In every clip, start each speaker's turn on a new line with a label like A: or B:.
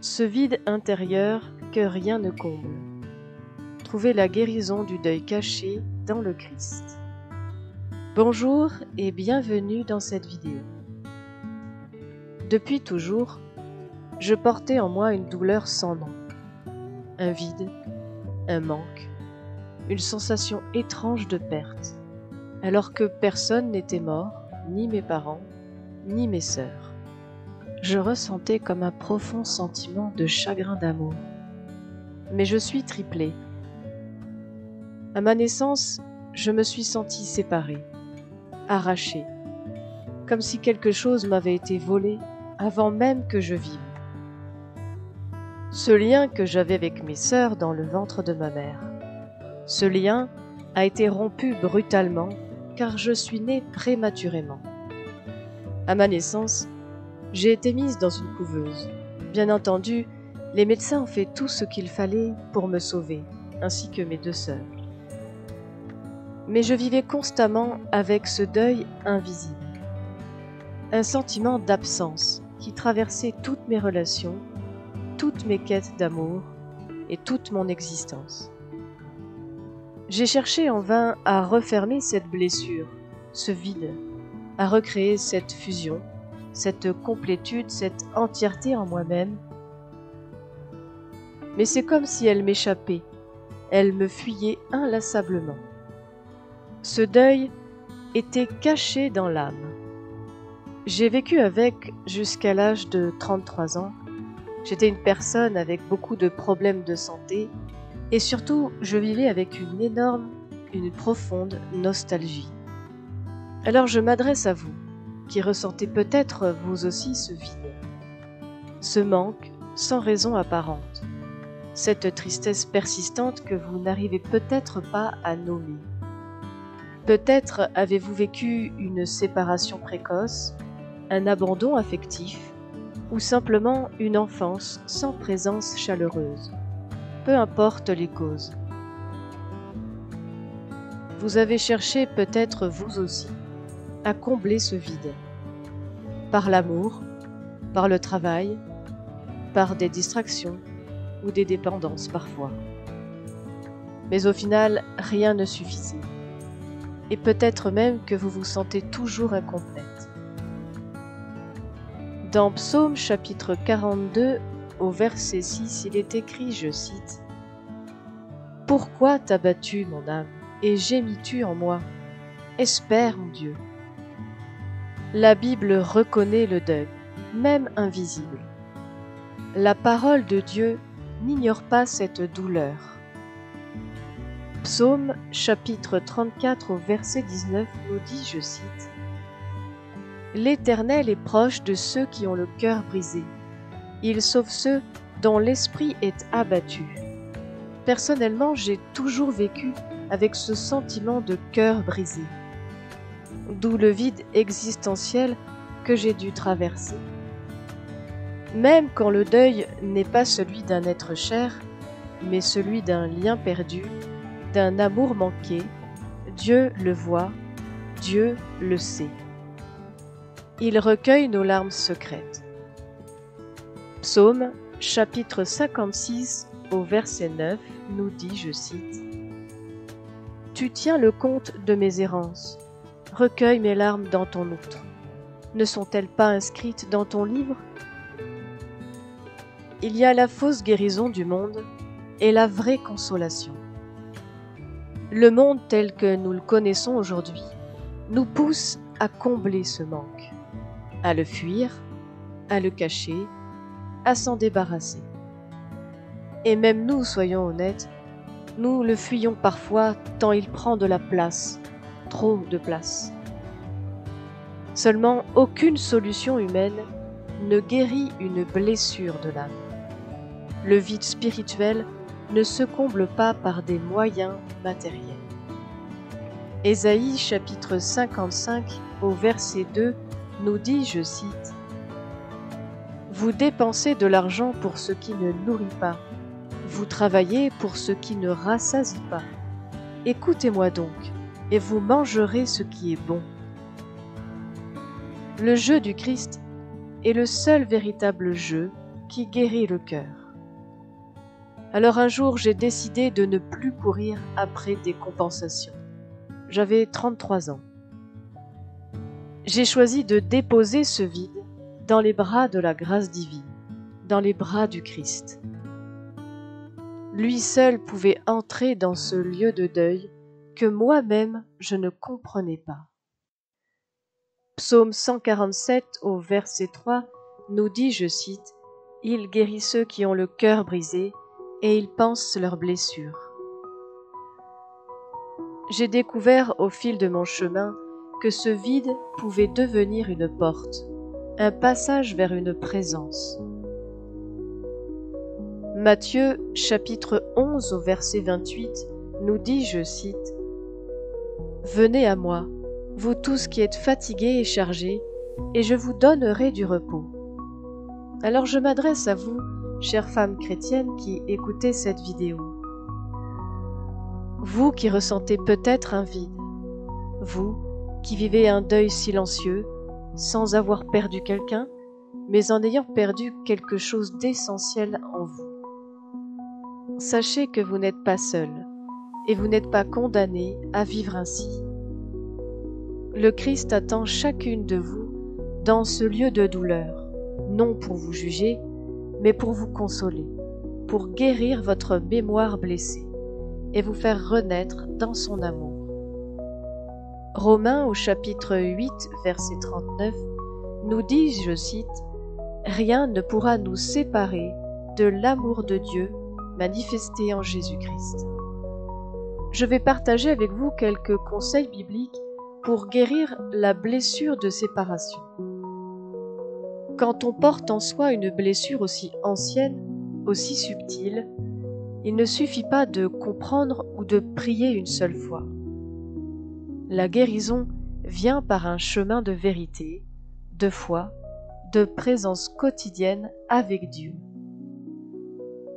A: Ce vide intérieur que rien ne comble. Trouvez la guérison du deuil caché dans le Christ. Bonjour et bienvenue dans cette vidéo. Depuis toujours, je portais en moi une douleur sans nom. Un vide, un manque, une sensation étrange de perte, alors que personne n'était mort, ni mes parents, ni mes sœurs. Je ressentais comme un profond sentiment de chagrin d'amour. Mais je suis triplée. À ma naissance, je me suis sentie séparée, arrachée, comme si quelque chose m'avait été volé avant même que je vive. Ce lien que j'avais avec mes sœurs dans le ventre de ma mère, ce lien a été rompu brutalement car je suis née prématurément. À ma naissance, j'ai été mise dans une couveuse. Bien entendu, les médecins ont fait tout ce qu'il fallait pour me sauver, ainsi que mes deux sœurs. Mais je vivais constamment avec ce deuil invisible. Un sentiment d'absence qui traversait toutes mes relations, toutes mes quêtes d'amour et toute mon existence. J'ai cherché en vain à refermer cette blessure, ce vide, à recréer cette fusion, cette complétude, cette entièreté en moi-même. Mais c'est comme si elle m'échappait, elle me fuyait inlassablement. Ce deuil était caché dans l'âme. J'ai vécu avec jusqu'à l'âge de 33 ans. J'étais une personne avec beaucoup de problèmes de santé et surtout, je vivais avec une profonde nostalgie. Alors je m'adresse à vous, qui ressentez peut-être vous aussi ce vide, ce manque sans raison apparente, cette tristesse persistante que vous n'arrivez peut-être pas à nommer. Peut-être avez-vous vécu une séparation précoce, un abandon affectif, ou simplement une enfance sans présence chaleureuse. Peu importe les causes. Vous avez cherché peut-être vous aussi à combler ce vide, par l'amour, par le travail, par des distractions ou des dépendances parfois. Mais au final, rien ne suffisait. Et peut-être même que vous vous sentez toujours incomplète. Dans Psaume chapitre 42, au verset 6, il est écrit, je cite, « Pourquoi t'as battu, mon âme, et gémis-tu en moi? Espère, mon Dieu. » La Bible reconnaît le deuil, même invisible. La parole de Dieu n'ignore pas cette douleur. Psaume chapitre 34 au verset 19 nous dit, je cite, « L'Éternel est proche de ceux qui ont le cœur brisé. Il sauve ceux dont l'esprit est abattu. » Personnellement, j'ai toujours vécu avec ce sentiment de cœur brisé, d'où le vide existentiel que j'ai dû traverser. Même quand le deuil n'est pas celui d'un être cher, mais celui d'un lien perdu, d'un amour manqué, Dieu le voit, Dieu le sait. Il recueille nos larmes secrètes. Psaume chapitre 56 au verset 9 nous dit, je cite, « Tu tiens le compte de mes errances, recueille mes larmes dans ton outre. Ne sont-elles pas inscrites dans ton livre? » Il y a la fausse guérison du monde et la vraie consolation. Le monde tel que nous le connaissons aujourd'hui nous pousse à combler ce manque, à le fuir, à le cacher, à s'en débarrasser. Et même nous, soyons honnêtes, nous le fuyons parfois tant il prend de la place, trop de place. Seulement, aucune solution humaine ne guérit une blessure de l'âme. Le vide spirituel ne se comble pas par des moyens matériels. Ésaïe chapitre 55 au verset 2 nous dit, je cite, « Vous dépensez de l'argent pour ce qui ne nourrit pas, vous travaillez pour ce qui ne rassasie pas. Écoutez-moi donc, et vous mangerez ce qui est bon. » Le jeu du Christ est le seul véritable jeu qui guérit le cœur. Alors un jour, j'ai décidé de ne plus courir après des compensations. J'avais 33 ans. J'ai choisi de déposer ce vide dans les bras de la grâce divine, dans les bras du Christ. Lui seul pouvait entrer dans ce lieu de deuil que moi-même je ne comprenais pas. Psaume 147 au verset 3 nous dit, je cite, « Il guérit ceux qui ont le cœur brisé et il panse leurs blessures. » J'ai découvert au fil de mon chemin que ce vide pouvait devenir une porte, un passage vers une présence. Matthieu chapitre 11 au verset 28 nous dit, je cite, « Venez à moi, vous tous qui êtes fatigués et chargés, et je vous donnerai du repos. » Alors je m'adresse à vous, chères femmes chrétiennes qui écoutez cette vidéo. Vous qui ressentez peut-être un vide, vous qui vivez un deuil silencieux, sans avoir perdu quelqu'un, mais en ayant perdu quelque chose d'essentiel en vous. Sachez que vous n'êtes pas seul, et vous n'êtes pas condamné à vivre ainsi. Le Christ attend chacune de vous dans ce lieu de douleur, non pour vous juger, mais pour vous consoler, pour guérir votre mémoire blessée et vous faire renaître dans son amour. Romains au chapitre 8, verset 39, nous dit, je cite, « Rien ne pourra nous séparer de l'amour de Dieu manifesté en Jésus-Christ. » Je vais partager avec vous quelques conseils bibliques pour guérir la blessure de séparation. Quand on porte en soi une blessure aussi ancienne, aussi subtile, il ne suffit pas de comprendre ou de prier une seule fois. La guérison vient par un chemin de vérité, de foi, de présence quotidienne avec Dieu.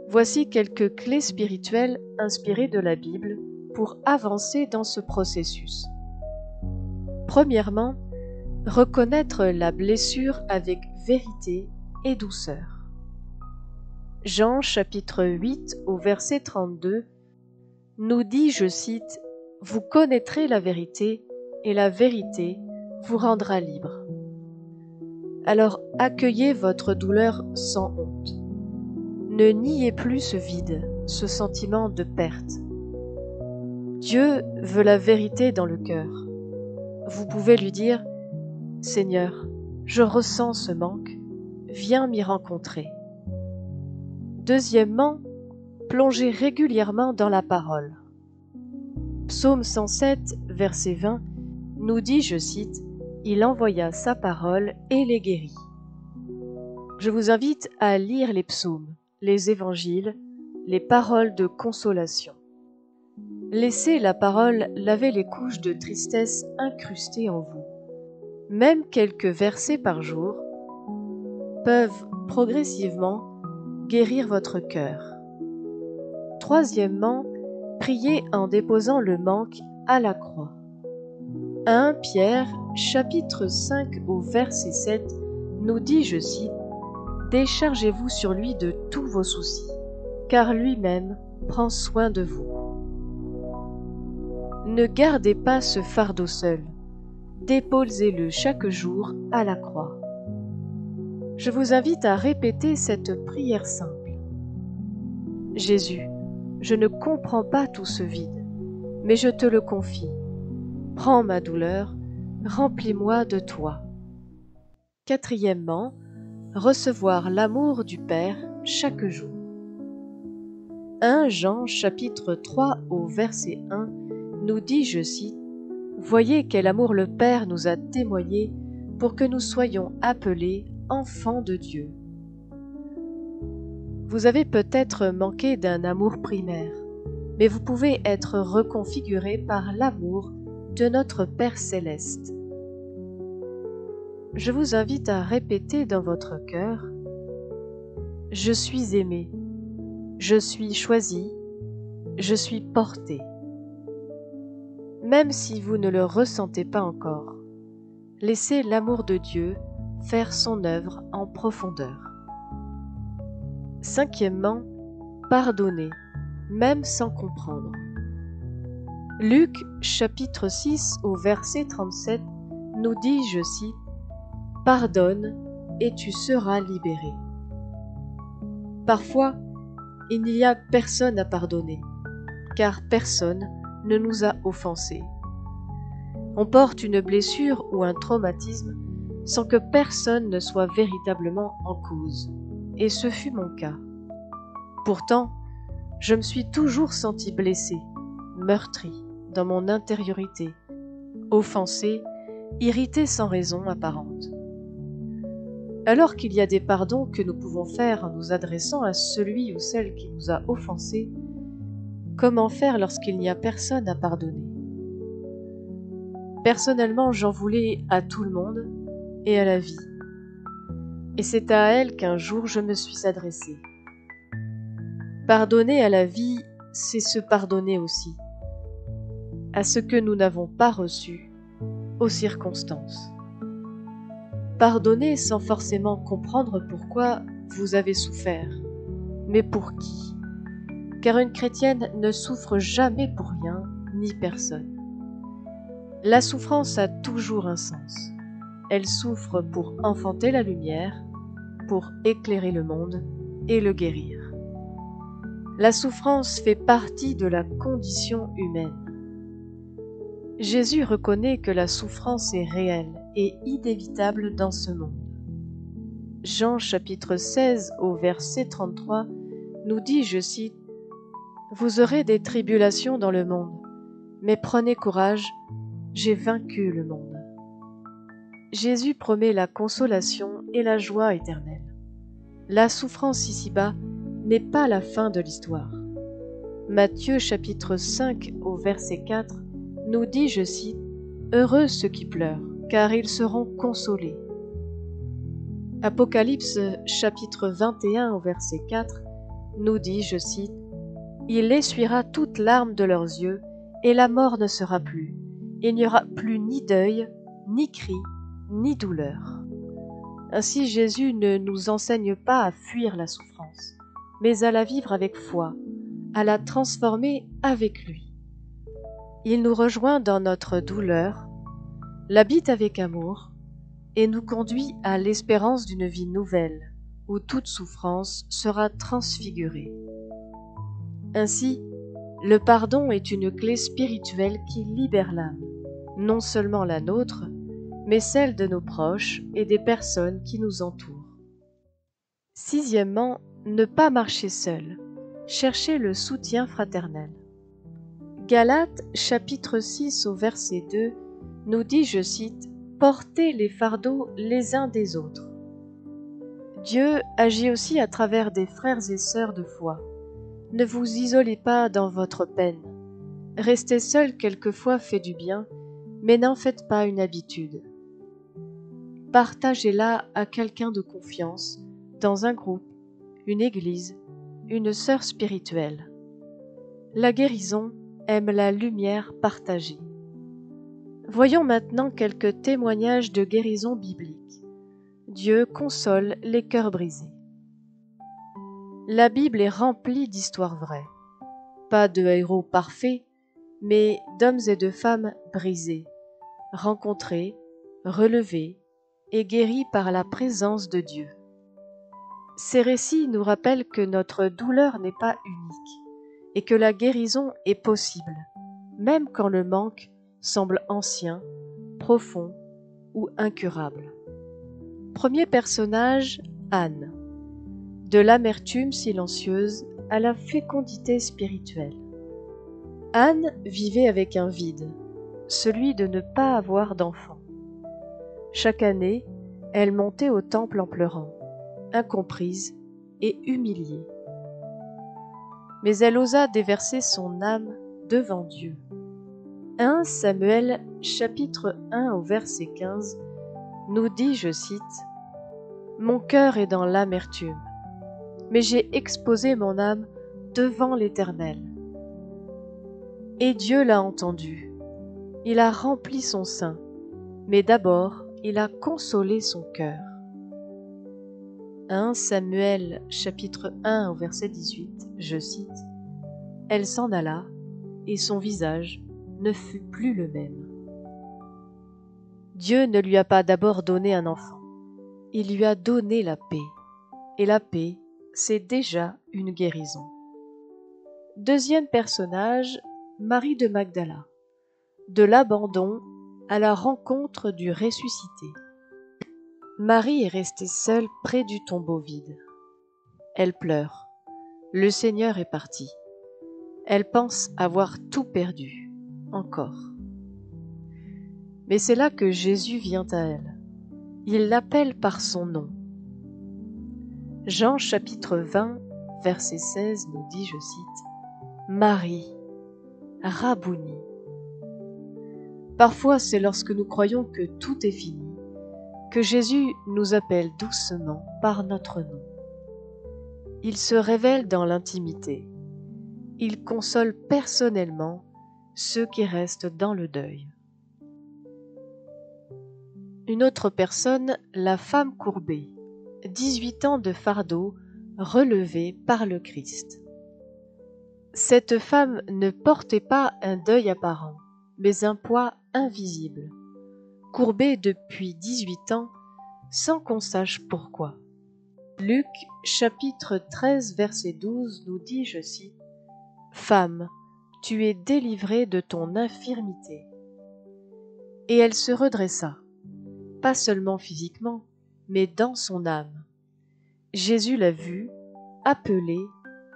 A: Voici quelques clés spirituelles inspirées de la Bible pour avancer dans ce processus. Premièrement, reconnaître la blessure avec vérité et douceur. Jean chapitre 8 au verset 32 nous dit, je cite, « Vous connaîtrez la vérité et la vérité vous rendra libre. » Alors accueillez votre douleur sans honte. Ne niez plus ce vide, ce sentiment de perte. Dieu veut la vérité dans le cœur. Vous pouvez lui dire, « Seigneur, je ressens ce manque, viens m'y rencontrer. » Deuxièmement, plongez régulièrement dans la parole. Psaume 107, verset 20, nous dit, je cite, « Il envoya sa parole et les guérit. » Je vous invite à lire les psaumes, les évangiles, les paroles de consolation. Laissez la parole laver les couches de tristesse incrustées en vous. Même quelques versets par jour peuvent progressivement guérir votre cœur. Troisièmement, priez en déposant le manque à la croix. 1 Pierre, chapitre 5 au verset 7, nous dit, je cite, « Déchargez-vous sur lui de tous vos soucis, car lui-même prend soin de vous. » Ne gardez pas ce fardeau seul, déposez-le chaque jour à la croix. Je vous invite à répéter cette prière simple. Jésus, je ne comprends pas tout ce vide, mais je te le confie. Prends ma douleur, remplis-moi de toi. Quatrièmement, recevoir l'amour du Père chaque jour. 1 Jean chapitre 3 au verset 1 nous dit, je cite, « Voyez quel amour le Père nous a témoigné pour que nous soyons appelés enfants de Dieu. » Vous avez peut-être manqué d'un amour primaire, mais vous pouvez être reconfiguré par l'amour de notre Père céleste. Je vous invite à répéter dans votre cœur, « Je suis aimé, je suis choisi, je suis porté. » Même si vous ne le ressentez pas encore, laissez l'amour de Dieu faire son œuvre en profondeur. Cinquièmement, pardonner, même sans comprendre. Luc chapitre 6 au verset 37 nous dit, je cite, « Pardonne et tu seras libéré ». Parfois, il n'y a personne à pardonner, car personne ne nous a offensés. On porte une blessure ou un traumatisme sans que personne ne soit véritablement en cause, et ce fut mon cas. Pourtant, je me suis toujours senti blessé, meurtri dans mon intériorité, offensé, irrité sans raison apparente. Alors qu'il y a des pardons que nous pouvons faire en nous adressant à celui ou celle qui nous a offensés, comment faire lorsqu'il n'y a personne à pardonner? Personnellement, j'en voulais à tout le monde et à la vie. Et c'est à elle qu'un jour je me suis adressé. Pardonner à la vie, c'est se pardonner aussi, à ce que nous n'avons pas reçu, aux circonstances. Pardonner sans forcément comprendre pourquoi vous avez souffert, mais pour qui? Car une chrétienne ne souffre jamais pour rien ni personne. La souffrance a toujours un sens. Elle souffre pour enfanter la lumière, pour éclairer le monde et le guérir. La souffrance fait partie de la condition humaine. Jésus reconnaît que la souffrance est réelle et inévitable dans ce monde. Jean chapitre 16 au verset 33 nous dit, je cite, « Vous aurez des tribulations dans le monde, mais prenez courage, j'ai vaincu le monde. » Jésus promet la consolation et la joie éternelle. La souffrance ici-bas n'est pas la fin de l'histoire. Matthieu chapitre 5 au verset 4 nous dit, je cite, « Heureux ceux qui pleurent, car ils seront consolés. » Apocalypse chapitre 21 au verset 4 nous dit, je cite, « Il essuiera toute larme de leurs yeux, et la mort ne sera plus. Il n'y aura plus ni deuil, ni cri, ni douleur. » Ainsi Jésus ne nous enseigne pas à fuir la souffrance, mais à la vivre avec foi, à la transformer avec lui. Il nous rejoint dans notre douleur, l'habite avec amour et nous conduit à l'espérance d'une vie nouvelle où toute souffrance sera transfigurée. Ainsi, le pardon est une clé spirituelle qui libère l'âme, non seulement la nôtre, mais celle de nos proches et des personnes qui nous entourent. Sixièmement, ne pas marcher seul. Chercher le soutien fraternel. Galates chapitre 6 au verset 2 nous dit, je cite, « Portez les fardeaux les uns des autres. » Dieu agit aussi à travers des frères et sœurs de foi. Ne vous isolez pas dans votre peine. Rester seul quelquefois fait du bien, mais n'en faites pas une habitude. Partagez-la à quelqu'un de confiance, dans un groupe, une église, une sœur spirituelle. La guérison aime la lumière partagée. Voyons maintenant quelques témoignages de guérison biblique. Dieu console les cœurs brisés. La Bible est remplie d'histoires vraies. Pas de héros parfaits, mais d'hommes et de femmes brisés, rencontrés, relevés et guéris par la présence de Dieu. Ces récits nous rappellent que notre douleur n'est pas unique et que la guérison est possible, même quand le manque semble ancien, profond ou incurable. Premier personnage, Anne. De l'amertume silencieuse à la fécondité spirituelle. Anne vivait avec un vide, celui de ne pas avoir d'enfant. Chaque année, elle montait au temple en pleurant, incomprise et humiliée. Mais elle osa déverser son âme devant Dieu. 1 Samuel chapitre 1 au verset 15 nous dit, je cite, « Mon cœur est dans l'amertume, mais j'ai exposé mon âme devant l'Éternel. » Et Dieu l'a entendu. Il a rempli son sein, mais d'abord il a consolé son cœur. 1 Samuel chapitre 1 au verset 18, je cite, « Elle s'en alla, et son visage ne fut plus le même. » Dieu ne lui a pas d'abord donné un enfant, il lui a donné la paix, et la paix, c'est déjà une guérison. Deuxième personnage, Marie de Magdala, de l'abandon à la rencontre du ressuscité. Marie est restée seule près du tombeau vide. Elle pleure. Le Seigneur est parti. Elle pense avoir tout perdu, encore. Mais c'est là que Jésus vient à elle. Il l'appelle par son nom. Jean chapitre 20, verset 16 nous dit, je cite, « Marie, Rabouni ». Parfois, c'est lorsque nous croyons que tout est fini, que Jésus nous appelle doucement par notre nom. Il se révèle dans l'intimité. Il console personnellement ceux qui restent dans le deuil. Une autre personne, la femme courbée, 18 ans de fardeau relevé par le Christ. Cette femme ne portait pas un deuil apparent, mais un poids invisible, courbée depuis 18 ans sans qu'on sache pourquoi. Luc chapitre 13 verset 12 nous dit, je cite, « Femme, tu es délivrée de ton infirmité. » Et elle se redressa, pas seulement physiquement, mais dans son âme. Jésus l'a vue, appelée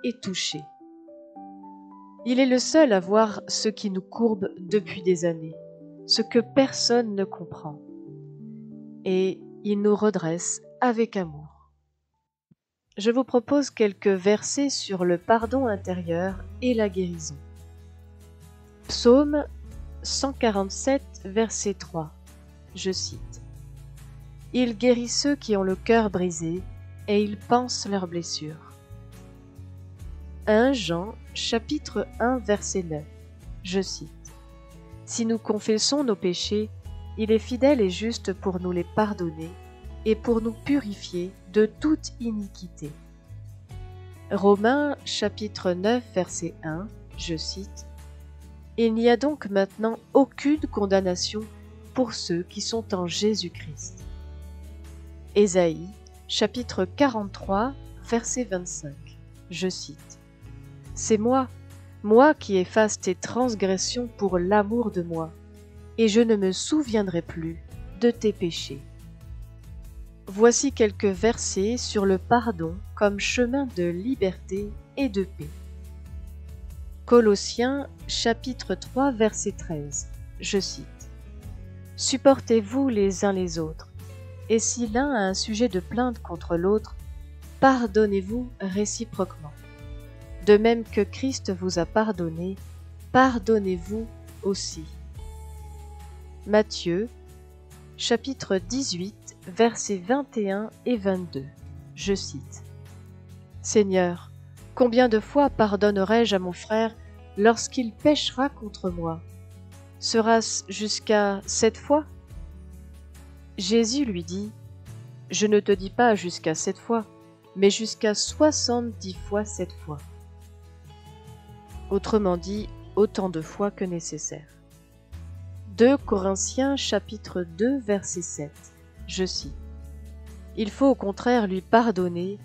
A: et touchée. Il est le seul à voir ce qui nous courbe depuis des années, ce que personne ne comprend. Et il nous redresse avec amour. Je vous propose quelques versets sur le pardon intérieur et la guérison. Psaume 147, verset 3, je cite, « Il guérit ceux qui ont le cœur brisé et il panse leurs blessures. » 1 Jean chapitre 1, verset 9, je cite, « Si nous confessons nos péchés, il est fidèle et juste pour nous les pardonner et pour nous purifier de toute iniquité. » Romains chapitre 9, verset 1, je cite, « Il n'y a donc maintenant aucune condamnation pour ceux qui sont en Jésus-Christ. » Ésaïe chapitre 43, verset 25, je cite, « C'est moi qui efface tes transgressions pour l'amour de moi, et je ne me souviendrai plus de tes péchés. » Voici quelques versets sur le pardon comme chemin de liberté et de paix. Colossiens chapitre 3 verset 13, je cite, « Supportez-vous les uns les autres, et si l'un a un sujet de plainte contre l'autre, pardonnez-vous réciproquement. De même que Christ vous a pardonné, pardonnez-vous aussi. » Matthieu chapitre 18 versets 21 et 22, je cite, « Seigneur, combien de fois pardonnerai-je à mon frère lorsqu'il péchera contre moi? Sera-ce jusqu'à 7 fois? » Jésus lui dit, « Je ne te dis pas jusqu'à 7 fois, mais jusqu'à 70 fois 7 fois. » Autrement dit, autant de fois que nécessaire. 2 Corinthiens chapitre 2 verset 7, je cite, « Il faut au contraire lui pardonner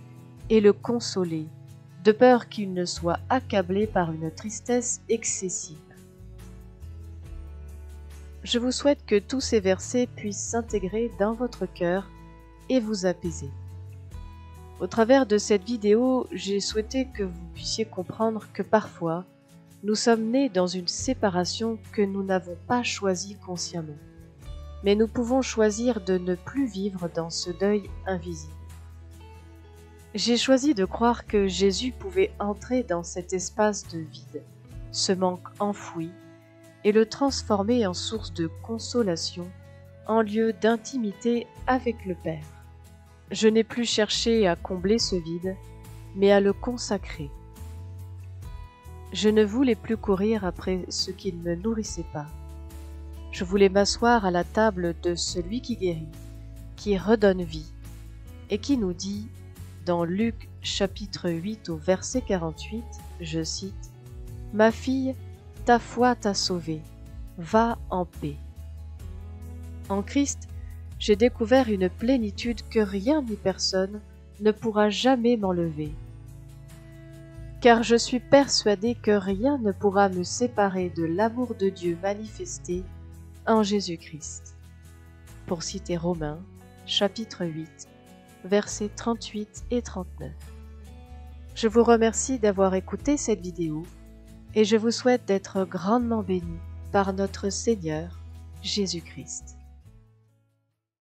A: et le consoler, de peur qu'il ne soit accablé par une tristesse excessive. » Je vous souhaite que tous ces versets puissent s'intégrer dans votre cœur et vous apaiser. Au travers de cette vidéo, j'ai souhaité que vous puissiez comprendre que parfois, nous sommes nés dans une séparation que nous n'avons pas choisie consciemment. Mais nous pouvons choisir de ne plus vivre dans ce deuil invisible. J'ai choisi de croire que Jésus pouvait entrer dans cet espace de vide, ce manque enfoui, et le transformer en source de consolation, en lieu d'intimité avec le Père. Je n'ai plus cherché à combler ce vide, mais à le consacrer. Je ne voulais plus courir après ce qui ne me nourrissait pas. Je voulais m'asseoir à la table de celui qui guérit, qui redonne vie, et qui nous dit dans Luc chapitre 8 au verset 48, je cite, « Ma fille, ta foi t'a sauvée, va en paix. » En Christ, j'ai découvert une plénitude que rien ni personne ne pourra jamais m'enlever. Car je suis persuadé que rien ne pourra me séparer de l'amour de Dieu manifesté en Jésus-Christ. Pour citer Romains, chapitre 8, versets 38 et 39. Je vous remercie d'avoir écouté cette vidéo et je vous souhaite d'être grandement bénis par notre Seigneur Jésus-Christ.